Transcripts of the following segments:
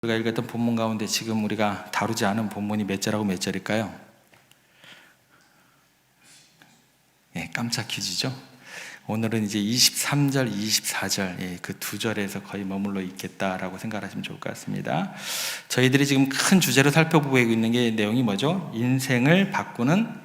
우리가 읽었던 본문 가운데 지금 우리가 다루지 않은 본문이 몇 절하고 몇 절일까요? 깜짝 퀴즈죠. 오늘은 이제 23절, 24절 그 두 절에서 거의 머물러 있겠다라고 생각하시면 좋을 것 같습니다. 저희들이 지금 큰 주제로 살펴보고 있는 게 내용이 뭐죠? 인생을 바꾸는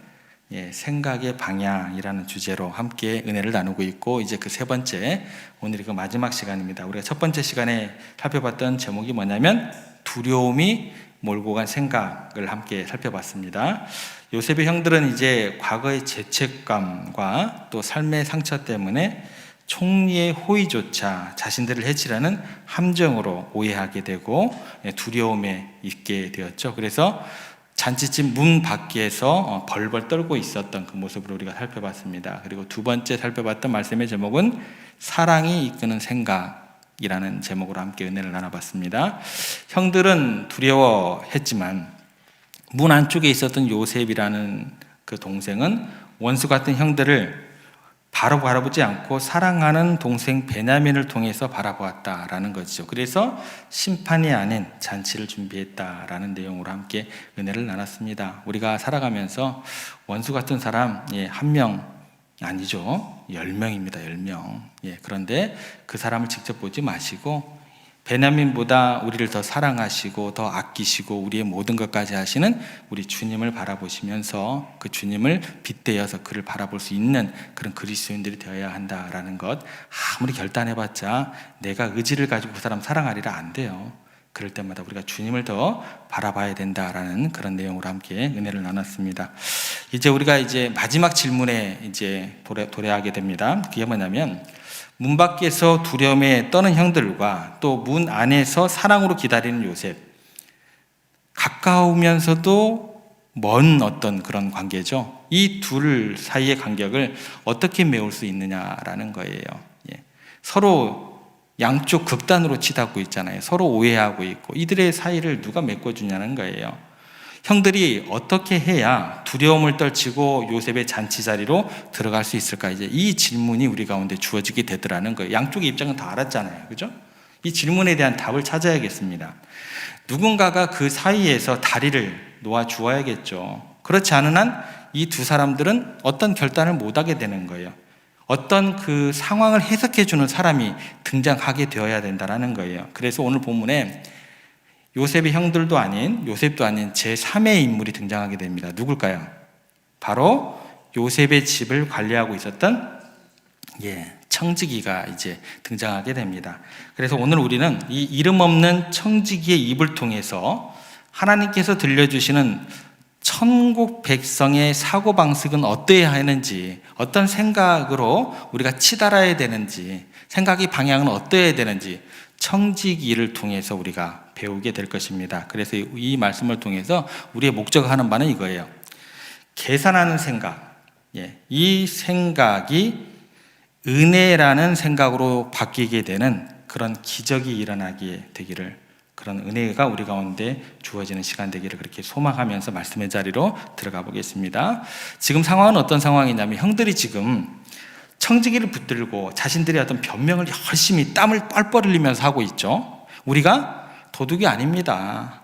생각의 방향이라는 주제로 함께 은혜를 나누고 있고, 이제 그 세 번째, 오늘이 그 마지막 시간입니다. 우리가 첫 번째 시간에 살펴봤던 제목이 뭐냐면 두려움이 몰고 간 생각을 함께 살펴봤습니다. 요셉의 형들은 이제 과거의 죄책감과 또 삶의 상처 때문에 총리의 호의조차 자신들을 해치려는 함정으로 오해하게 되고 두려움에 있게 되었죠. 그래서 잔치집 문 밖에서 벌벌 떨고 있었던 그 모습을 우리가 살펴봤습니다. 그리고 두 번째 살펴봤던 말씀의 제목은 사랑이 이끄는 생각이라는 제목으로 함께 은혜를 나눠봤습니다. 형들은 두려워했지만 문 안쪽에 있었던 요셉이라는 그 동생은 원수 같은 형들을 바로 바라보지 않고 사랑하는 동생 베냐민을 통해서 바라보았다라는 거죠. 그래서 심판이 아닌 잔치를 준비했다라는 내용으로 함께 은혜를 나눴습니다. 우리가 살아가면서 원수 같은 사람 한 명 아니죠. 10명입니다. 10명. 그런데 그 사람을 직접 보지 마시고 베냐민보다 우리를 더 사랑하시고 더 아끼시고 우리의 모든 것까지 하시는 우리 주님을 바라보시면서 그 주님을 빗대어서 그를 바라볼 수 있는 그런 그리스도인들이 되어야 한다라는 것, 아무리 결단해봤자 내가 의지를 가지고 그 사람 사랑하리라 안 돼요. 그럴 때마다 우리가 주님을 더 바라봐야 된다라는 그런 내용으로 함께 은혜를 나눴습니다. 이제 우리가 마지막 질문에 도래하게 됩니다. 그게 뭐냐면 문 밖에서 두려움에 떠는 형들과 또 문 안에서 사랑으로 기다리는 요셉, 가까우면서도 먼 어떤 그런 관계죠. 이 둘 사이의 간격을 어떻게 메울 수 있느냐라는 거예요. 서로 양쪽 극단으로 치닫고 있잖아요. 서로 오해하고 있고 이들의 사이를 누가 메꿔주냐는 거예요. 형들이 어떻게 해야 두려움을 떨치고 요셉의 잔치 자리로 들어갈 수 있을까? 이 질문이 우리 가운데 주어지게 되더라는 거예요. 양쪽의 입장은 다 알았잖아요. 그죠? 이 질문에 대한 답을 찾아야겠습니다. 누군가가 그 사이에서 다리를 놓아 주어야겠죠. 그렇지 않은 한 이 두 사람들은 어떤 결단을 못하게 되는 거예요. 어떤 그 상황을 해석해주는 사람이 등장하게 되어야 된다는 거예요. 그래서 오늘 본문에 요셉의 형들도 아닌 요셉도 아닌 제3의 인물이 등장하게 됩니다. 누굴까요? 바로 요셉의 집을 관리하고 있었던 청지기가 이제 등장하게 됩니다. 그래서 오늘 우리는 이 이름 없는 청지기의 입을 통해서 하나님께서 들려주시는 천국 백성의 사고방식은 어떠해야 하는지, 어떤 생각으로 우리가 치달아야 되는지, 생각의 방향은 어떠해야 되는지 청지기를 통해서 우리가 배우게 될 것입니다. 그래서 이 말씀을 통해서 우리의 목적하는 바는 이거예요. 계산하는 생각, 이 생각이 은혜라는 생각으로 바뀌게 되는 그런 기적이 일어나게 되기를, 그런 은혜가 우리 가운데 주어지는 시간 되기를 그렇게 소망하면서 말씀의 자리로 들어가 보겠습니다. 지금 상황은 어떤 상황이냐면 형들이 지금 청지기를 붙들고 자신들의 어떤 변명을 열심히 땀을 뻘뻘 흘리면서 하고 있죠. 우리가 도둑이 아닙니다.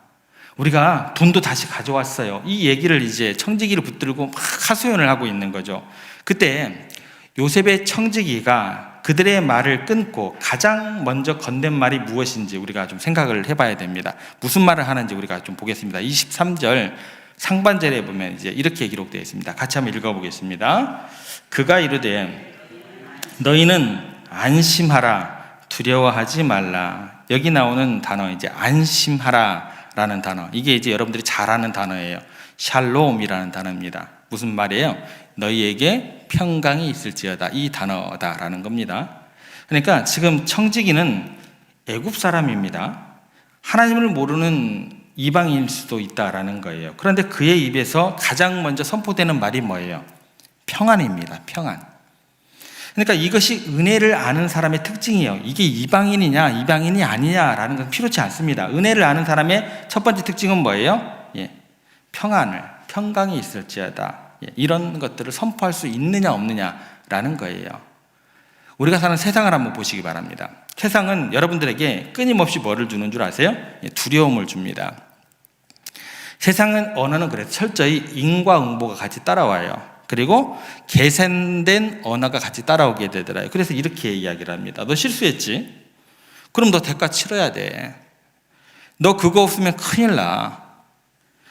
우리가 돈도 다시 가져왔어요. 이 얘기를 이제 청지기를 붙들고 막 하소연을 하고 있는 거죠. 그때 요셉의 청지기가 그들의 말을 끊고 가장 먼저 건넨 말이 무엇인지 우리가 좀 생각을 해봐야 됩니다. 무슨 말을 하는지 우리가 좀 보겠습니다. 23절 상반절에 보면 이제 이렇게 기록되어 있습니다. 같이 한번 읽어보겠습니다. 그가 이르되 너희는 안심하라, 두려워하지 말라. 여기 나오는 단어 이제 안심하라라는 단어, 이게 이제 여러분들이 잘 아는 단어예요. 샬롬이라는 단어입니다. 무슨 말이에요? 너희에게 평강이 있을지어다, 이 단어다라는 겁니다. 그러니까 지금 청지기는 애굽 사람입니다. 하나님을 모르는 이방인일 수도 있다라는 거예요. 그런데 그의 입에서 가장 먼저 선포되는 말이 뭐예요? 평안입니다. 평안. 그러니까 이것이 은혜를 아는 사람의 특징이에요. 이게 이방인이냐 이방인이 아니냐라는 건 필요치 않습니다. 은혜를 아는 사람의 첫 번째 특징은 뭐예요? 평강이 있을지어다. 이런 것들을 선포할 수 있느냐 없느냐라는 거예요. 우리가 사는 세상을 한번 보시기 바랍니다. 세상은 여러분들에게 끊임없이 뭐를 주는 줄 아세요? 두려움을 줍니다. 세상은 언어는 그래서 철저히 인과응보가 같이 따라와요. 그리고 계산된 언어가 같이 따라오게 되더라고요. 그래서 이렇게 이야기를 합니다. 너 실수했지? 그럼 너 대가 치러야 돼. 너 그거 없으면 큰일 나.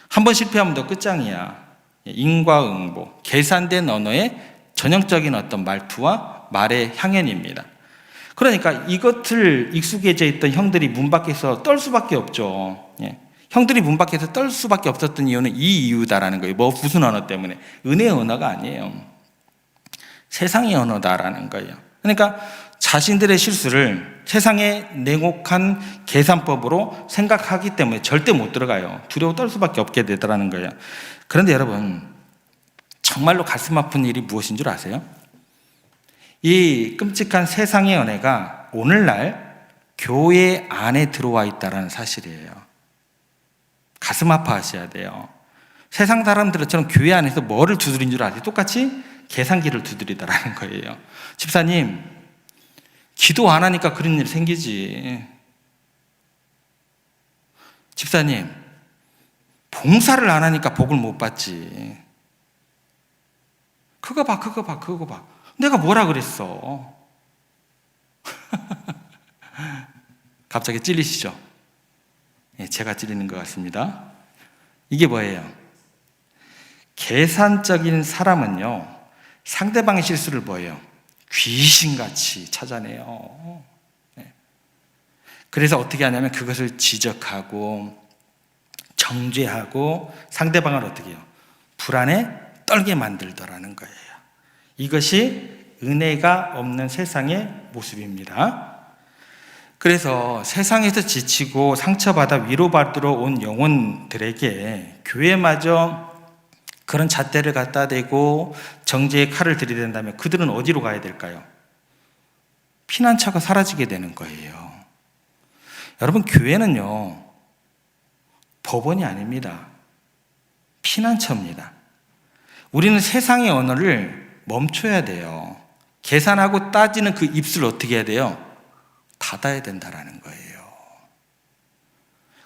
한 번 실패하면 너 끝장이야. 인과응보, 계산된 언어의 전형적인 어떤 말투와 말의 향연입니다. 그러니까 이것을 익숙해져 있던 형들이 문 밖에서 떨 수밖에 없죠. 형들이 문 밖에서 떨 수밖에 없었던 이유는 이 이유다라는 거예요. 무슨 언어 때문에? 은혜의 언어가 아니에요. 세상의 언어다라는 거예요. 그러니까 자신들의 실수를 세상의 냉혹한 계산법으로 생각하기 때문에 절대 못 들어가요. 두려워 떨 수밖에 없게 되더라는 거예요. 그런데 여러분, 정말로 가슴 아픈 일이 무엇인 줄 아세요? 이 끔찍한 세상의 은혜가 오늘날 교회 안에 들어와 있다는 사실이에요. 가슴 아파하셔야 돼요. 세상 사람들처럼 교회 안에서 뭐를 두드린 줄 아세요? 똑같이 계산기를 두드리더라는 거예요. 집사님, 기도 안 하니까 그런 일 생기지. 집사님, 봉사를 안 하니까 복을 못 받지. 그거 봐. 내가 뭐라 그랬어? 갑자기 찔리시죠? 제가 찔리는 것 같습니다. 이게 뭐예요? 계산적인 사람은요, 상대방의 실수를 뭐예요? 귀신같이 찾아내요. 그래서 어떻게 하냐면 그것을 지적하고 정죄하고 상대방을 어떻게 해요? 불안에 떨게 만들더라는 거예요. 이것이 은혜가 없는 세상의 모습입니다. 그래서 세상에서 지치고 상처받아 위로받으러 온 영혼들에게 교회마저 그런 잣대를 갖다 대고 정죄의 칼을 들이댄다면 그들은 어디로 가야 될까요? 피난처가 사라지게 되는 거예요. 여러분, 교회는요, 법원이 아닙니다. 피난처입니다. 우리는 세상의 언어를 멈춰야 돼요. 계산하고 따지는 그 입술을 어떻게 해야 돼요? 닫아야 된다라는 거예요.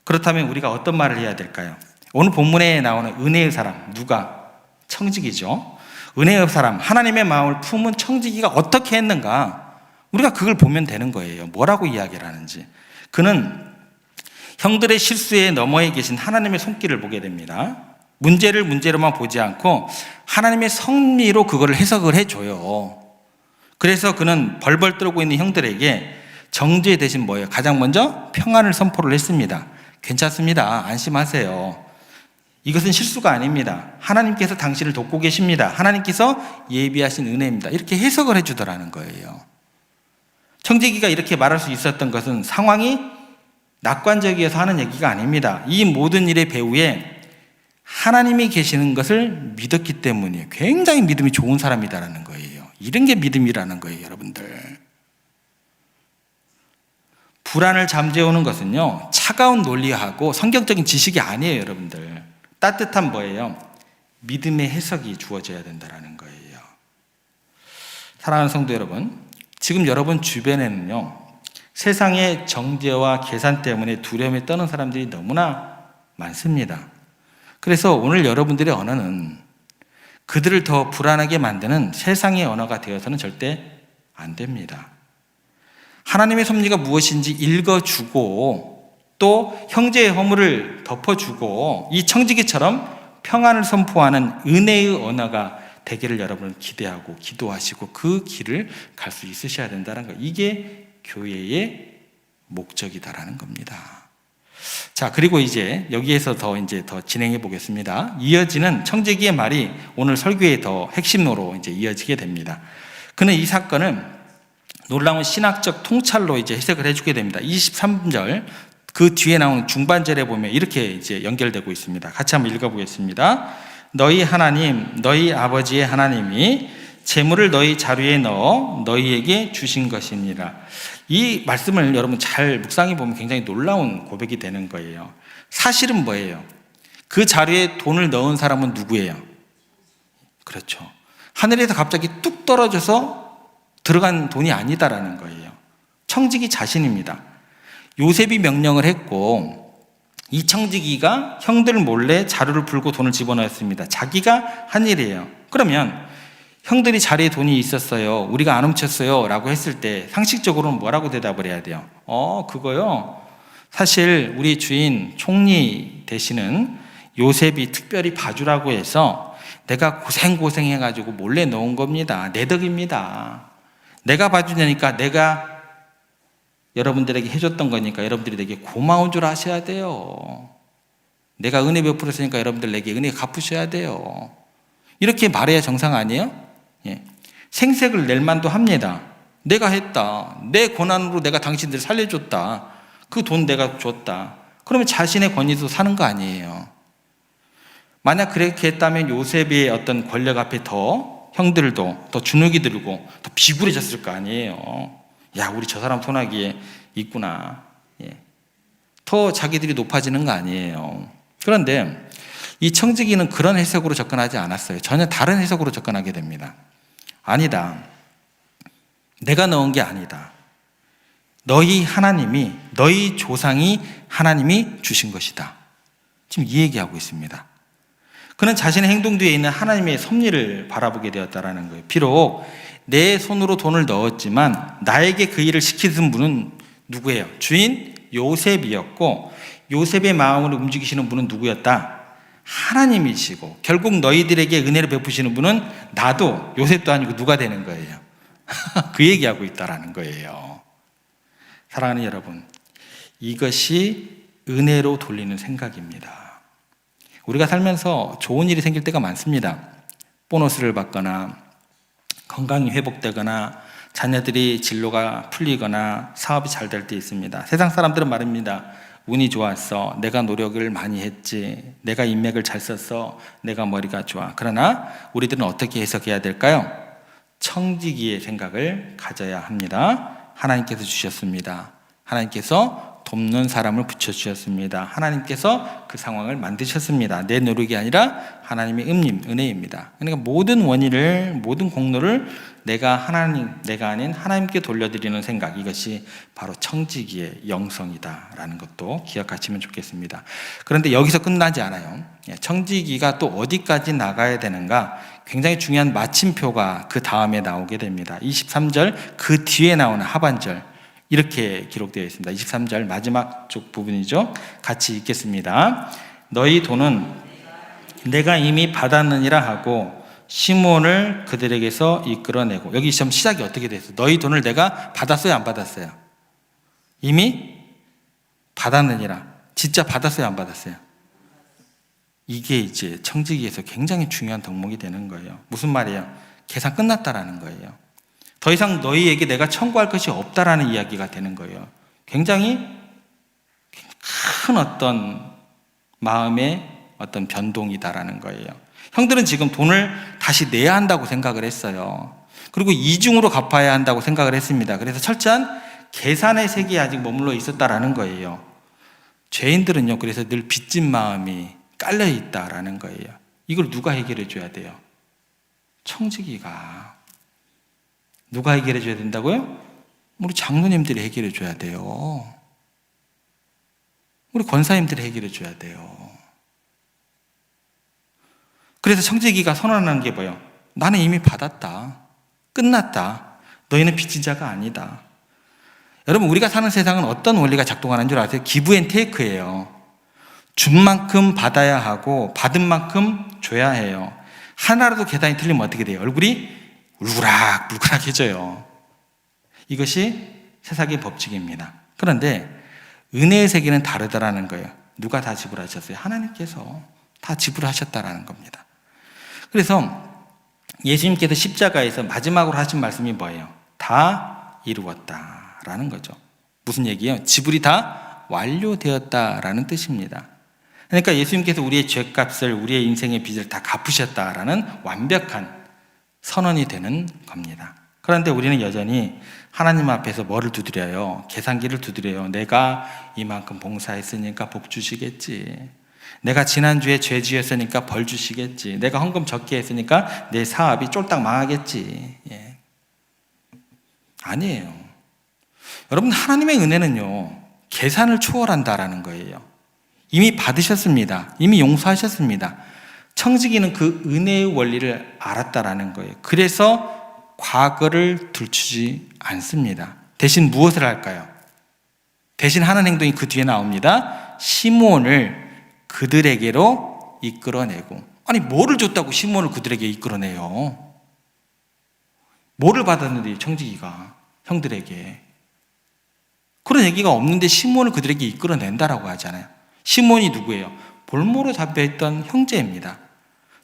그렇다면 우리가 어떤 말을 해야 될까요? 오늘 본문에 나오는 은혜의 사람, 누가? 청지기죠. 은혜의 사람, 하나님의 마음을 품은 청지기가 어떻게 했는가? 우리가 그걸 보면 되는 거예요. 뭐라고 이야기를 하는지. 그는 형들의 실수에 너머에 계신 하나님의 손길을 보게 됩니다. 문제를 문제로만 보지 않고 하나님의 섭리로 그걸 해석을 해줘요. 그래서 그는 벌벌 떨고 있는 형들에게 정죄 대신 뭐예요? 가장 먼저 평안을 선포를 했습니다. 괜찮습니다. 안심하세요. 이것은 실수가 아닙니다. 하나님께서 당신을 돕고 계십니다. 하나님께서 예비하신 은혜입니다. 이렇게 해석을 해주더라는 거예요. 청지기가 이렇게 말할 수 있었던 것은 상황이 낙관적이어서 하는 얘기가 아닙니다. 이 모든 일의 배후에 하나님이 계시는 것을 믿었기 때문이에요. 굉장히 믿음이 좋은 사람이다라는 거예요. 이런 게 믿음이라는 거예요, 여러분들. 불안을 잠재우는 것은요, 차가운 논리하고 성경적인 지식이 아니에요, 여러분들. 따뜻한 뭐예요? 믿음의 해석이 주어져야 된다는 거예요. 사랑하는 성도 여러분, 지금 여러분 주변에는요, 세상의 정죄와 계산 때문에 두려움에 떠는 사람들이 너무나 많습니다. 그래서 오늘 여러분들의 언어는 그들을 더 불안하게 만드는 세상의 언어가 되어서는 절대 안 됩니다. 하나님의 섭리가 무엇인지 읽어주고 또 형제의 허물을 덮어주고 이 청지기처럼 평안을 선포하는 은혜의 언어가 되기를 여러분은 기대하고 기도하시고 그 길을 갈 수 있으셔야 된다는 거. 이게 교회의 목적이다라는 겁니다. 자, 그리고 이제 여기에서 더 진행해 보겠습니다. 이어지는 청지기의 말이 오늘 설교의 더 핵심으로 이제 이어지게 됩니다. 그는 이 사건을 놀라운 신학적 통찰로 이제 해석을 해주게 됩니다. 23절 그 뒤에 나오는 중반절에 보면 이렇게 이제 연결되고 있습니다. 같이 한번 읽어보겠습니다. 너희 하나님, 너희 아버지의 하나님이 재물을 너희 자루에 넣어 너희에게 주신 것이니라. 이 말씀을 여러분 잘 묵상해 보면 굉장히 놀라운 고백이 되는 거예요. 사실은 뭐예요? 그 자루에 돈을 넣은 사람은 누구예요? 그렇죠. 하늘에서 갑자기 뚝 떨어져서 들어간 돈이 아니다라는 거예요. 청지기 자신입니다. 요셉이 명령을 했고 이 청지기가 형들 몰래 자루를 풀고 돈을 집어넣었습니다. 자기가 한 일이에요. 그러면 형들이 자리에 돈이 있었어요, 우리가 안 훔쳤어요 라고 했을 때 상식적으로는 뭐라고 대답을 해야 돼요? 그거요, 사실 우리 주인 총리 되시는 요셉이 특별히 봐주라고 해서 내가 고생해가지고 몰래 넣은 겁니다. 내 덕입니다. 내가 봐주냐니까, 내가 여러분들에게 해줬던 거니까 여러분들이 되게 고마운 줄 아셔야 돼요. 내가 은혜 베풀었으니까 여러분들 내게 은혜 갚으셔야 돼요. 이렇게 말해야 정상 아니에요? 예. 생색을 낼 만도 합니다. 내가 했다, 내 권한으로 내가 당신들 살려줬다, 그 돈 내가 줬다. 그러면 자신의 권위도 사는 거 아니에요. 만약 그렇게 했다면 요셉의 어떤 권력 앞에 더 형들도 더 주눅이 들고 더 비굴해졌을 거 아니에요. 야, 우리 저 사람 손아귀에 있구나. 예. 더 자기들이 높아지는 거 아니에요. 그런데 이 청지기는 그런 해석으로 접근하지 않았어요. 전혀 다른 해석으로 접근하게 됩니다. 아니다, 내가 넣은 게 아니다. 너희 하나님이, 너희 조상이 하나님이 주신 것이다. 지금 이 얘기하고 있습니다. 그는 자신의 행동 뒤에 있는 하나님의 섭리를 바라보게 되었다라는 거예요. 비록 내 손으로 돈을 넣었지만 나에게 그 일을 시키신 분은 누구예요? 주인 요셉이었고, 요셉의 마음을 움직이시는 분은 누구였다? 하나님이시고, 결국 너희들에게 은혜를 베푸시는 분은 나도 요셉도 아니고 누가 되는 거예요? 그 얘기하고 있다라는 거예요. 사랑하는 여러분, 이것이 은혜로 돌리는 생각입니다. 우리가 살면서 좋은 일이 생길 때가 많습니다. 보너스를 받거나, 건강이 회복되거나, 자녀들이 진로가 풀리거나, 사업이 잘 될 때 있습니다. 세상 사람들은 말입니다. 운이 좋았어, 내가 노력을 많이 했지, 내가 인맥을 잘 썼어, 내가 머리가 좋아. 그러나 우리들은 어떻게 해석해야 될까요? 청지기의 생각을 가져야 합니다. 하나님께서 주셨습니다. 하나님께서 돕는 사람을 붙여주셨습니다. 하나님께서 그 상황을 만드셨습니다. 내 노력이 아니라 하나님의 은혜입니다. 그러니까 모든 원인을, 모든 공로를 내가 아닌 하나님께 돌려드리는 생각, 이것이 바로 청지기의 영성이다라는 것도 기억하시면 좋겠습니다. 그런데 여기서 끝나지 않아요. 청지기가 또 어디까지 나가야 되는가, 굉장히 중요한 마침표가 그 다음에 나오게 됩니다. 23절 그 뒤에 나오는 하반절, 이렇게 기록되어 있습니다. 23절 마지막 쪽 부분이죠. 같이 읽겠습니다. 너희 돈은 내가 이미 받았느니라 하고 시몬을 그들에게서 이끌어내고, 여기 지금 시작이 어떻게 됐어요? 너희 돈을 내가 받았어요, 안 받았어요? 이미 받았느니라. 진짜 받았어요, 안 받았어요? 이게 이제 청지기에서 굉장히 중요한 덕목이 되는 거예요. 무슨 말이에요? 계산 끝났다라는 거예요. 더 이상 너희에게 내가 청구할 것이 없다라는 이야기가 되는 거예요. 굉장히 큰 어떤 마음의 어떤 변동이다라는 거예요. 형들은 지금 돈을 다시 내야 한다고 생각을 했어요. 그리고 이중으로 갚아야 한다고 생각을 했습니다. 그래서 철저한 계산의 세계에 아직 머물러 있었다라는 거예요. 죄인들은요, 그래서 늘 빚진 마음이 깔려 있다라는 거예요. 이걸 누가 해결해 줘야 돼요? 청지기가. 누가 해결해 줘야 된다고요? 우리 장로님들이 해결해 줘야 돼요. 우리 권사님들이 해결해 줘야 돼요. 그래서 청지기가 선언하는 게 뭐예요? 나는 이미 받았다. 끝났다. 너희는 빚진 자가 아니다. 여러분, 우리가 사는 세상은 어떤 원리가 작동하는 줄 아세요? 기브 앤 테이크예요. 준 만큼 받아야 하고 받은 만큼 줘야 해요. 하나라도 계산이 틀리면 어떻게 돼요? 얼굴이 울그락불그락해져요. 이것이 세상의 법칙입니다. 그런데 은혜의 세계는 다르다라는 거예요. 누가 다 지불하셨어요? 하나님께서 다 지불하셨다라는 겁니다. 그래서 예수님께서 십자가에서 마지막으로 하신 말씀이 뭐예요? 다 이루었다라는 거죠. 무슨 얘기예요? 지불이 다 완료되었다라는 뜻입니다. 그러니까 예수님께서 우리의 죄값을, 우리의 인생의 빚을 다 갚으셨다라는 완벽한 선언이 되는 겁니다. 그런데 우리는 여전히 하나님 앞에서 뭐를 두드려요? 계산기를 두드려요. 내가 이만큼 봉사했으니까 복 주시겠지. 내가 지난주에 죄 지었으니까 벌 주시겠지. 내가 헌금 적게 했으니까 내 사업이 쫄딱 망하겠지. 예. 아니에요. 여러분, 하나님의 은혜는요, 계산을 초월한다라는 거예요. 이미 받으셨습니다. 이미 용서하셨습니다. 청지기는 그 은혜의 원리를 알았다라는 거예요. 그래서 과거를 들추지 않습니다. 대신 무엇을 할까요? 대신 하는 행동이 그 뒤에 나옵니다. 시몬을 그들에게로 이끌어내고. 아니, 뭐를 줬다고 시몬을 그들에게 이끌어내요? 뭐를 받았는데 청지기가 형들에게. 그런 얘기가 없는데 시몬을 그들에게 이끌어낸다라고 하잖아요. 시몬이 누구예요? 볼모로 잡혀있던 형제입니다.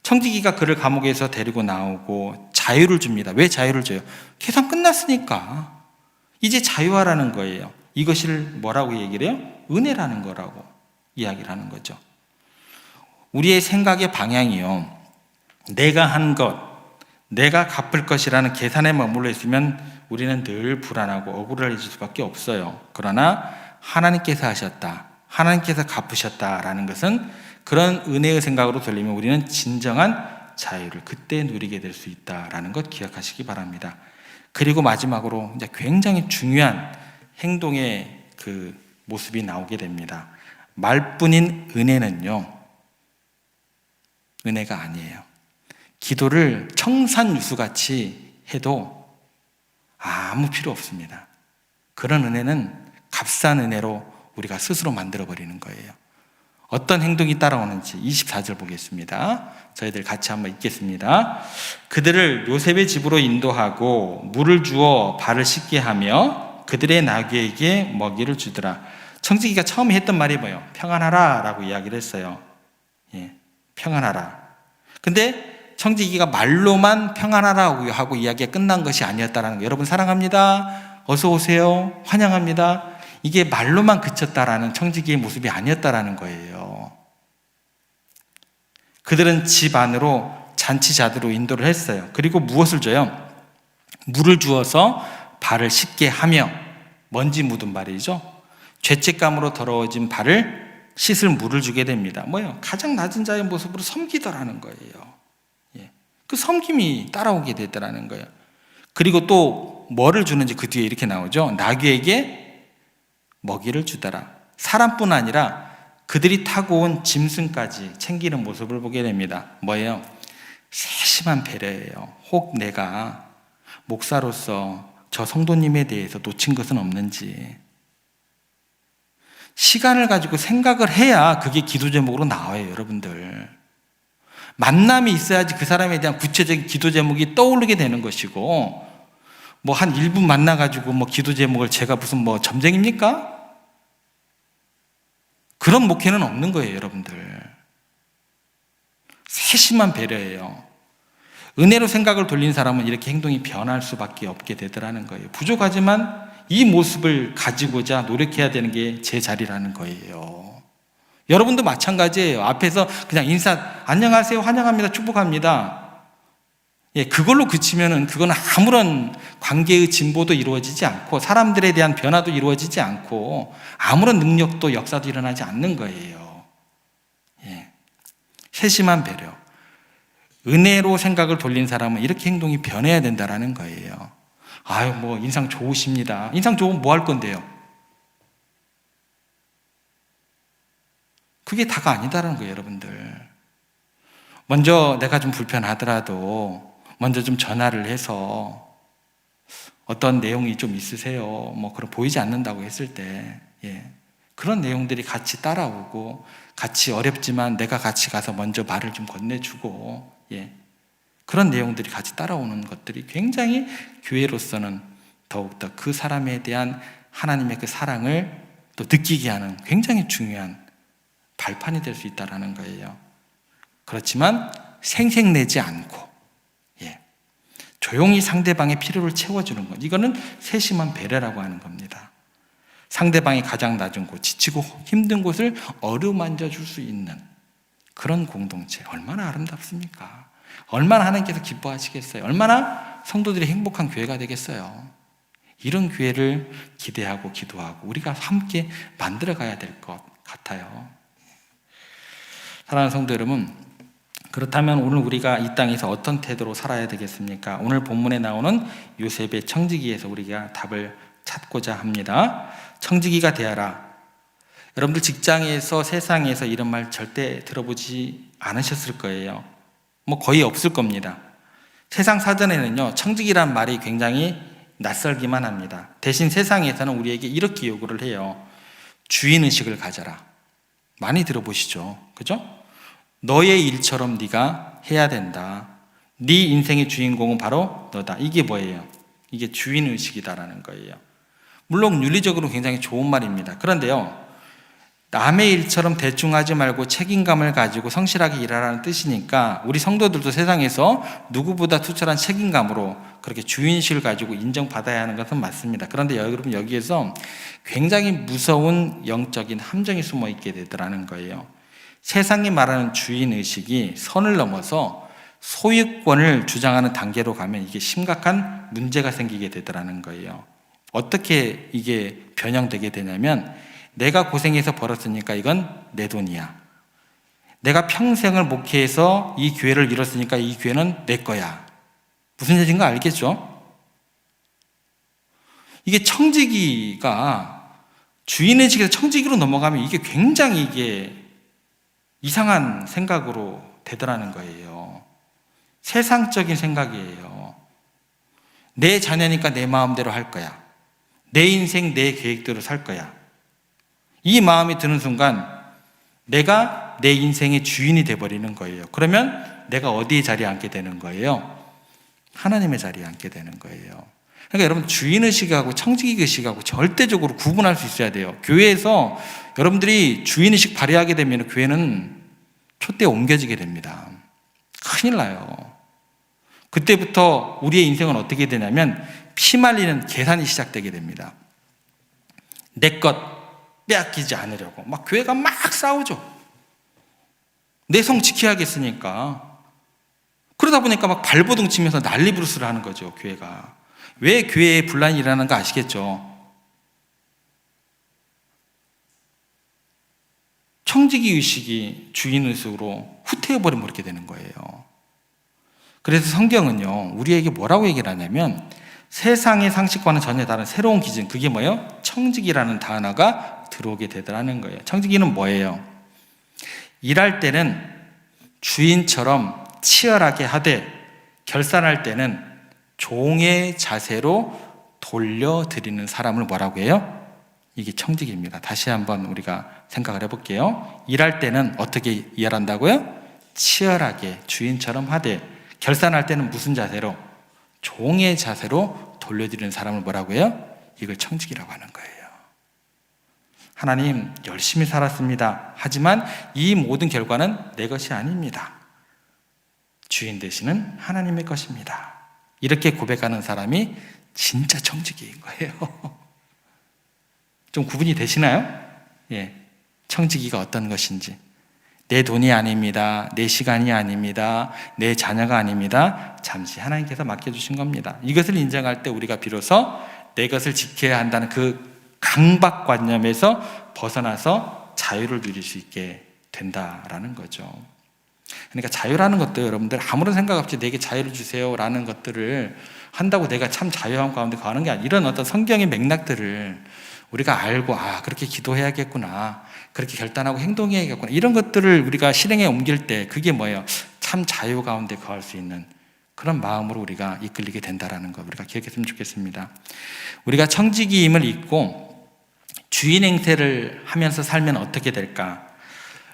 청지기가 그를 감옥에서 데리고 나오고 자유를 줍니다. 왜 자유를 줘요? 계산 끝났으니까 이제 자유하라는 거예요. 이것을 뭐라고 얘기를 해요? 은혜라는 거라고 이야기를 하는 거죠. 우리의 생각의 방향이요, 내가 한 것, 내가 갚을 것이라는 계산에 머물러 있으면 우리는 늘 불안하고 억울해질 수밖에 없어요. 그러나 하나님께서 하셨다, 하나님께서 갚으셨다라는 것은 그런 은혜의 생각으로 돌리면 우리는 진정한 자유를 그때 누리게 될 수 있다라는 것 기억하시기 바랍니다. 그리고 마지막으로 이제 굉장히 중요한 행동의 그 모습이 나오게 됩니다. 말뿐인 은혜는요, 은혜가 아니에요. 기도를 청산유수같이 해도 아무 필요 없습니다. 그런 은혜는 값싼 은혜로 우리가 스스로 만들어버리는 거예요. 어떤 행동이 따라오는지 24절 보겠습니다. 저희들 같이 한번 읽겠습니다. 그들을 요셉의 집으로 인도하고 물을 주어 발을 씻게 하며 그들의 나귀에게 먹이를 주더라. 청지기가 처음에 했던 말이 뭐예요? 평안하라 라고 이야기를 했어요. 예, 평안하라. 근데 청지기가 말로만 평안하라고 하고 이야기가 끝난 것이 아니었다라는 거예요. 여러분 사랑합니다, 어서 오세요, 환영합니다, 이게 말로만 그쳤다라는 청지기의 모습이 아니었다라는 거예요. 그들은 집 안으로 잔치자들로 인도를 했어요. 그리고 무엇을 줘요? 물을 주어서 발을 씻게 하며, 먼지 묻은 발이죠. 죄책감으로 더러워진 발을 씻을 물을 주게 됩니다. 뭐예요? 가장 낮은 자의 모습으로 섬기더라는 거예요. 예. 그 섬김이 따라오게 됐다라는 거예요. 그리고 또 뭐를 주는지 그 뒤에 이렇게 나오죠. 나귀에게 먹이를 주더라. 사람뿐 아니라 그들이 타고 온 짐승까지 챙기는 모습을 보게 됩니다. 뭐예요? 세심한 배려예요. 혹 내가 목사로서 저 성도님에 대해서 놓친 것은 없는지, 시간을 가지고 생각을 해야 그게 기도 제목으로 나와요. 여러분들, 만남이 있어야지 그 사람에 대한 구체적인 기도 제목이 떠오르게 되는 것이고, 뭐 한 1분 만나가지고 뭐 기도 제목을 제가 무슨 뭐 점쟁입니까? 그런 목회는 없는 거예요. 여러분들, 세심한 배려예요. 은혜로 생각을 돌린 사람은 이렇게 행동이 변할 수밖에 없게 되더라는 거예요. 부족하지만 이 모습을 가지고자 노력해야 되는 게 제 자리라는 거예요. 여러분도 마찬가지예요. 앞에서 그냥 인사, 안녕하세요, 환영합니다, 축복합니다, 예, 그걸로 그치면은 그건 아무런 관계의 진보도 이루어지지 않고 사람들에 대한 변화도 이루어지지 않고 아무런 능력도 역사도 일어나지 않는 거예요. 예. 세심한 배려, 은혜로 생각을 돌린 사람은 이렇게 행동이 변해야 된다라는 거예요. 아유, 뭐 인상 좋으십니다. 인상 좋으면 뭐 할 건데요? 그게 다가 아니다라는 거예요. 여러분들, 먼저 내가 좀 불편하더라도 먼저 좀 전화를 해서 어떤 내용이 좀 있으세요, 뭐 그런 보이지 않는다고 했을 때, 예, 그런 내용들이 같이 따라오고, 같이 어렵지만 내가 같이 가서 먼저 말을 좀 건네주고, 예, 그런 내용들이 같이 따라오는 것들이 굉장히 교회로서는 더욱더 그 사람에 대한 하나님의 그 사랑을 또 느끼게 하는 굉장히 중요한 발판이 될 수 있다는 거예요. 그렇지만 생색내지 않고, 예, 조용히 상대방의 필요를 채워주는 것, 이거는 세심한 배려라고 하는 겁니다. 상대방이 가장 낮은 곳, 지치고 힘든 곳을 어루만져 줄 수 있는 그런 공동체, 얼마나 아름답습니까? 얼마나 하나님께서 기뻐하시겠어요? 얼마나 성도들이 행복한 교회가 되겠어요? 이런 교회를 기대하고 기도하고 우리가 함께 만들어가야 될 것 같아요. 사랑하는 성도 여러분, 그렇다면 오늘 우리가 이 땅에서 어떤 태도로 살아야 되겠습니까? 오늘 본문에 나오는 요셉의 청지기에서 우리가 답을 찾고자 합니다. 청지기가 되어라. 여러분들 직장에서 세상에서 이런 말 절대 들어보지 않으셨을 거예요. 뭐 거의 없을 겁니다. 세상 사전에는요, 청지기란 말이 굉장히 낯설기만 합니다. 대신 세상에서는 우리에게 이렇게 요구를 해요. 주인의식을 가져라. 많이 들어보시죠? 그죠? 너의 일처럼 네가 해야 된다. 네 인생의 주인공은 바로 너다. 이게 뭐예요? 이게 주인의식이다라는 거예요. 물론 윤리적으로 굉장히 좋은 말입니다. 그런데요, 남의 일처럼 대충 하지 말고 책임감을 가지고 성실하게 일하라는 뜻이니까 우리 성도들도 세상에서 누구보다 투철한 책임감으로 그렇게 주인식을 가지고 인정받아야 하는 것은 맞습니다. 그런데 여러분, 여기에서 굉장히 무서운 영적인 함정이 숨어 있게 되더라는 거예요. 세상이 말하는 주인의식이 선을 넘어서 소유권을 주장하는 단계로 가면 이게 심각한 문제가 생기게 되더라는 거예요. 어떻게 이게 변형되게 되냐면, 내가 고생해서 벌었으니까 이건 내 돈이야. 내가 평생을 목회해서 이 교회를 이뤘으니까 이 교회는 내 거야. 무슨 얘기인가 알겠죠? 이게 청지기가 주인의식에서 청지기로 넘어가면 이게 굉장히 이게 이상한 생각으로 되더라는 거예요. 세상적인 생각이에요. 내 자녀니까 내 마음대로 할 거야. 내 인생 내 계획대로 살 거야. 이 마음이 드는 순간 내가 내 인생의 주인이 돼버리는 거예요. 그러면 내가 어디에 자리에 앉게 되는 거예요? 하나님의 자리에 앉게 되는 거예요. 그러니까 여러분, 주인의식하고 청지기의식하고 절대적으로 구분할 수 있어야 돼요. 교회에서 여러분들이 주인의식 발휘하게 되면 교회는 촛대에 옮겨지게 됩니다. 큰일 나요. 그때부터 우리의 인생은 어떻게 되냐면 피말리는 계산이 시작되게 됩니다. 내 것 빼앗기지 않으려고 막 교회가 막 싸우죠. 내 성 지켜야겠으니까. 그러다 보니까 막 발버둥 치면서 난리부르스를 하는 거죠, 교회가. 왜 교회에 분란이 일어나는 거 아시겠죠? 청지기 의식이 주인 의식으로 후퇴해버리면 그렇게 되는 거예요. 그래서 성경은요, 우리에게 뭐라고 얘기를 하냐면 세상의 상식과는 전혀 다른 새로운 기준, 그게 뭐예요? 청지기라는 단어가 들어오게 되더라는 거예요. 청지기는 뭐예요? 일할 때는 주인처럼 치열하게 하되 결산할 때는 종의 자세로 돌려드리는 사람을 뭐라고 해요? 이게 청지기입니다. 다시 한번 우리가 생각을 해볼게요. 일할 때는 어떻게 일한다고요? 치열하게 주인처럼 하되 결산할 때는 무슨 자세로? 종의 자세로 돌려드리는 사람을 뭐라고 해요? 이걸 청지기라고 하는 거예요. 하나님, 열심히 살았습니다. 하지만 이 모든 결과는 내 것이 아닙니다. 주인 되시는 하나님의 것입니다. 이렇게 고백하는 사람이 진짜 청지기인 거예요. 좀 구분이 되시나요? 예, 청지기가 어떤 것인지. 내 돈이 아닙니다. 내 시간이 아닙니다. 내 자녀가 아닙니다. 잠시 하나님께서 맡겨주신 겁니다. 이것을 인정할 때 우리가 비로소 내 것을 지켜야 한다는 그 강박관념에서 벗어나서 자유를 누릴 수 있게 된다라는 거죠. 그러니까 자유라는 것도 여러분들 아무런 생각 없이 내게 자유를 주세요라는 것들을 한다고 내가 참 자유함 가운데 가는 게 아니라 이런 어떤 성경의 맥락들을 우리가 알고 그렇게 기도해야겠구나, 그렇게 결단하고 행동해야겠구나, 이런 것들을 우리가 실행에 옮길 때 그게 뭐예요? 참 자유 가운데 거할 수 있는 그런 마음으로 우리가 이끌리게 된다라는 거 우리가 기억했으면 좋겠습니다. 우리가 청지기임을 잊고 주인 행세를 하면서 살면 어떻게 될까?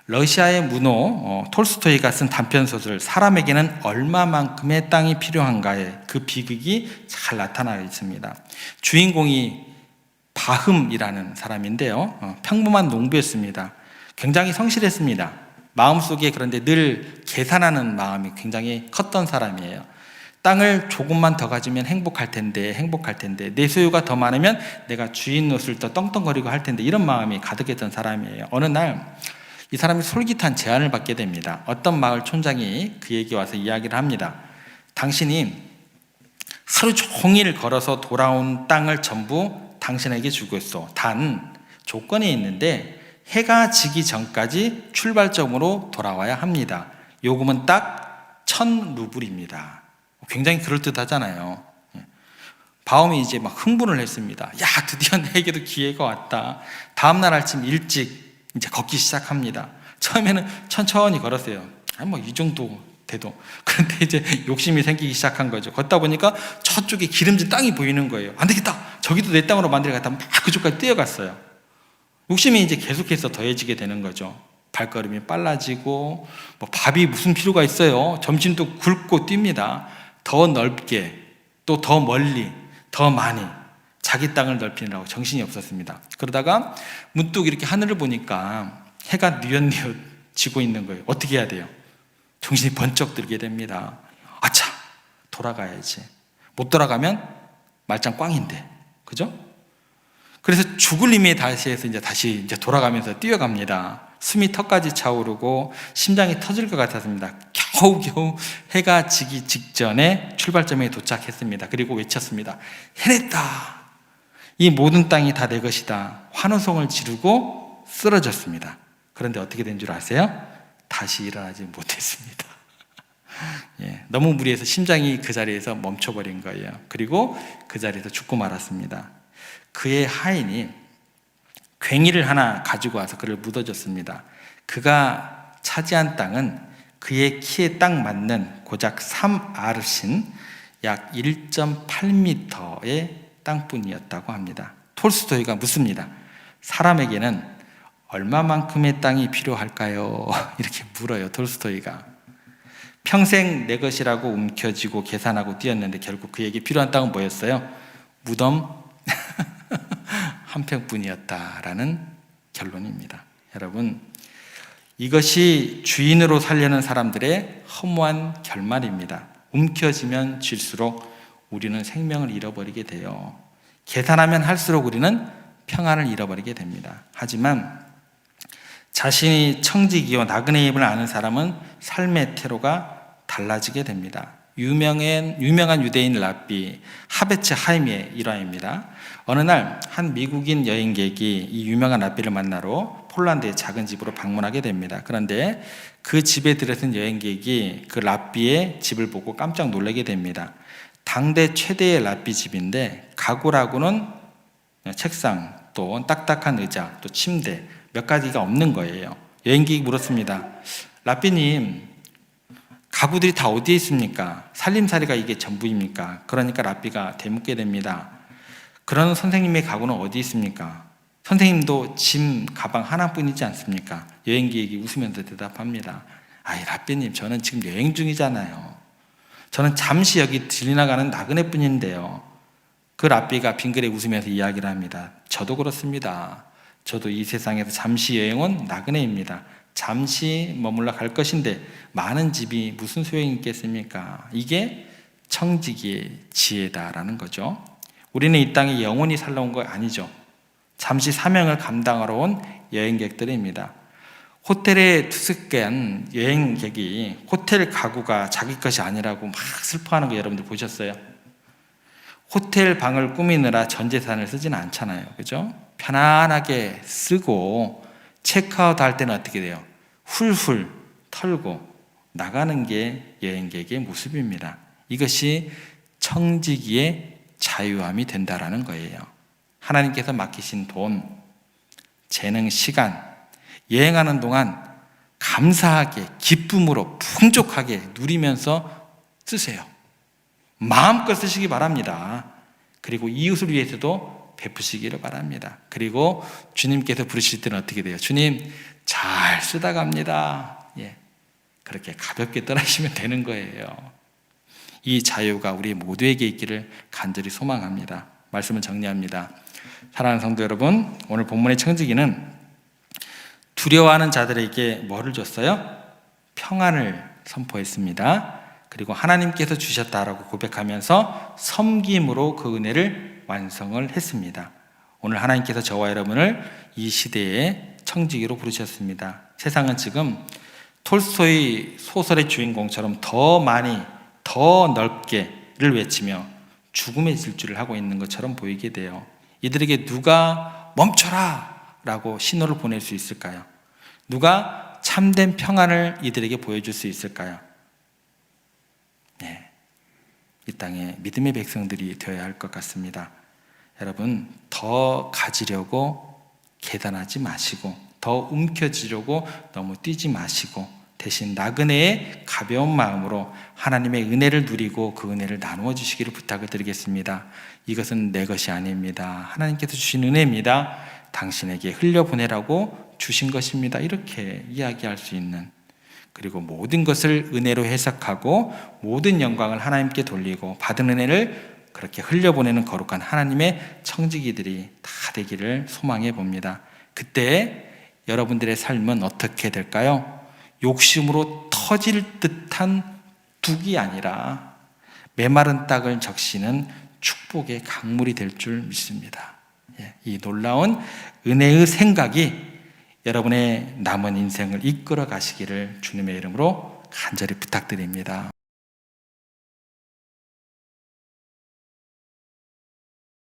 러시아의 문호 톨스토이가 쓴 단편소설 사람에게는 얼마만큼의 땅이 필요한가에 그 비극이 잘 나타나 있습니다. 주인공이 바흠이라는 사람인데요, 평범한 농부였습니다. 굉장히 성실했습니다. 마음속에 그런데 늘 계산하는 마음이 굉장히 컸던 사람이에요. 땅을 조금만 더 가지면 행복할 텐데 내 소유가 더 많으면 내가 주인 노릇을 더 떵떵거리고 할 텐데, 이런 마음이 가득했던 사람이에요. 어느 날 이 사람이 솔깃한 제안을 받게 됩니다. 어떤 마을 촌장이 그에게 와서 이야기를 합니다. 당신이 하루 종일 걸어서 돌아온 땅을 전부 당신에게 주고 있어. 단 조건이 있는데 해가 지기 전까지 출발점으로 돌아와야 합니다. 요금은 딱 1,000루블입니다. 굉장히 그럴듯하잖아요. 바움이 이제 막 흥분을 했습니다. 야, 드디어 내게도 기회가 왔다. 다음날 아침 일찍 이제 걷기 시작합니다. 처음에는 천천히 걸었어요. 뭐 이 정도 돼도. 그런데 이제 욕심이 생기기 시작한 거죠. 걷다 보니까 저쪽에 기름진 땅이 보이는 거예요. 안 되겠다. 저기도 내 땅으로 만들어야겠다. 막 그쪽까지 뛰어갔어요. 욕심이 이제 계속해서 더해지게 되는 거죠. 발걸음이 빨라지고, 뭐 밥이 무슨 필요가 있어요. 점심도 굶고 뜁니다. 더 넓게, 또 더 멀리, 더 많이 자기 땅을 넓히느라고 정신이 없었습니다. 그러다가 문득 이렇게 하늘을 보니까 해가 뉘엿뉘엿 지고 있는 거예요. 어떻게 해야 돼요? 정신이 번쩍 들게 됩니다. 아차, 돌아가야지. 못 돌아가면 말짱 꽝인데, 그죠? 그래서 죽을 힘에 다시해서 다시 돌아가면서 뛰어갑니다. 숨이 턱까지 차오르고 심장이 터질 것 같았습니다. 겨우겨우 해가 지기 직전에 출발점에 도착했습니다. 그리고 외쳤습니다. 해냈다. 이 모든 땅이 다 내 것이다. 환호성을 지르고 쓰러졌습니다. 그런데 어떻게 된 줄 아세요? 다시 일어나지 못했습니다. 예, 너무 무리해서 심장이 그 자리에서 멈춰버린 거예요. 그리고 그 자리에서 죽고 말았습니다. 그의 하인이 괭이를 하나 가지고 와서 그를 묻어줬습니다. 그가 차지한 땅은 그의 키에 딱 맞는 고작 3아르신 약 1.8m의 땅뿐이었다고 합니다. 톨스토이가 묻습니다. 사람에게는 얼마만큼의 땅이 필요할까요? 이렇게 물어요. 톨스토이가. 평생 내 것이라고 움켜쥐고 계산하고 뛰었는데 결국 그에게 필요한 땅은 뭐였어요? 무덤 한 평뿐이었다라는 결론입니다. 여러분, 이것이 주인으로 살려는 사람들의 허무한 결말입니다. 움켜쥐면 쥘수록 우리는 생명을 잃어버리게 돼요. 계산하면 할수록 우리는 평안을 잃어버리게 됩니다. 하지만 자신이 청지기요 나그네 임을 아는 사람은 삶의 태로가 달라지게 됩니다. 유명한 유대인 랍비 하베츠 하임의 일화입니다. 어느 날 한 미국인 여행객이 이 유명한 랍비를 만나러 폴란드의 작은 집으로 방문하게 됩니다. 그런데 그 집에 들어선 여행객이 그 랍비의 집을 보고 깜짝 놀라게 됩니다. 당대 최대의 랍비 집인데 가구라고는 책상, 또 딱딱한 의자, 또 침대 몇 가지가 없는 거예요. 여행객이 물었습니다. 랍비님, 가구들이 다 어디에 있습니까? 살림살이가 이게 전부입니까? 그러니까 랍비가 되묻게 됩니다. 그런 선생님의 가구는 어디 있습니까? 선생님도 짐, 가방 하나뿐이지 않습니까? 여행객이 웃으면서 대답합니다. 아이, 랍비님, 저는 지금 여행 중이잖아요. 저는 잠시 여기 지나가는 나그네뿐인데요. 그 랍비가 빙그레 웃으면서 이야기를 합니다. 저도 그렇습니다. 저도 이 세상에서 잠시 여행 온 나그네입니다. 잠시 머물러 갈 것인데 많은 집이 무슨 소용이 있겠습니까? 이게 청지기의 지혜다라는 거죠. 우리는 이 땅에 영원히 살러 온 거 아니죠. 잠시 사명을 감당하러 온 여행객들입니다. 호텔에 투숙한 여행객이 호텔 가구가 자기 것이 아니라고 막 슬퍼하는 거 여러분들 보셨어요? 호텔 방을 꾸미느라 전 재산을 쓰지는 않잖아요. 그죠? 편안하게 쓰고 체크아웃 할 때는 어떻게 돼요? 훌훌 털고 나가는 게 여행객의 모습입니다. 이것이 청지기의 자유함이 된다라는 거예요. 하나님께서 맡기신 돈, 재능, 시간, 여행하는 동안 감사하게, 기쁨으로 풍족하게 누리면서 쓰세요. 마음껏 쓰시기 바랍니다. 그리고 이웃을 위해서도 베푸시기를 바랍니다. 그리고 주님께서 부르실 때는 어떻게 돼요? 주님, 잘 쓰다 갑니다. 예, 그렇게 가볍게 떠나시면 되는 거예요. 이 자유가 우리 모두에게 있기를 간절히 소망합니다. 말씀을 정리합니다. 사랑하는 성도 여러분, 오늘 본문의 청지기는 두려워하는 자들에게 뭐를 줬어요? 평안을 선포했습니다. 그리고 하나님께서 주셨다라고 고백하면서 섬김으로 그 은혜를 완성을 했습니다. 오늘 하나님께서 저와 여러분을 이 시대의 청지기로 부르셨습니다. 세상은 지금 톨스토이 소설의 주인공처럼 더 많이, 더 넓게를 외치며 죽음의 질주를 하고 있는 것처럼 보이게 돼요. 이들에게 누가 멈춰라 라고 신호를 보낼 수 있을까요? 누가 참된 평안을 이들에게 보여줄 수 있을까요? 네. 이 땅에 믿음의 백성들이 되어야 할 것 같습니다. 여러분, 더 가지려고 계단하지 마시고, 더 움켜쥐려고 너무 뛰지 마시고, 대신 나그네의 가벼운 마음으로 하나님의 은혜를 누리고 그 은혜를 나누어 주시기를 부탁을 드리겠습니다. 이것은 내 것이 아닙니다. 하나님께서 주신 은혜입니다. 당신에게 흘려보내라고 주신 것입니다. 이렇게 이야기할 수 있는, 그리고 모든 것을 은혜로 해석하고 모든 영광을 하나님께 돌리고 받은 은혜를 그렇게 흘려보내는 거룩한 하나님의 청지기들이 다 되기를 소망해 봅니다. 그때 여러분들의 삶은 어떻게 될까요? 욕심으로 터질 듯한 둑이 아니라 메마른 땅을 적시는 축복의 강물이 될 줄 믿습니다. 이 놀라운 은혜의 생각이 여러분의 남은 인생을 이끌어 가시기를 주님의 이름으로 간절히 부탁드립니다.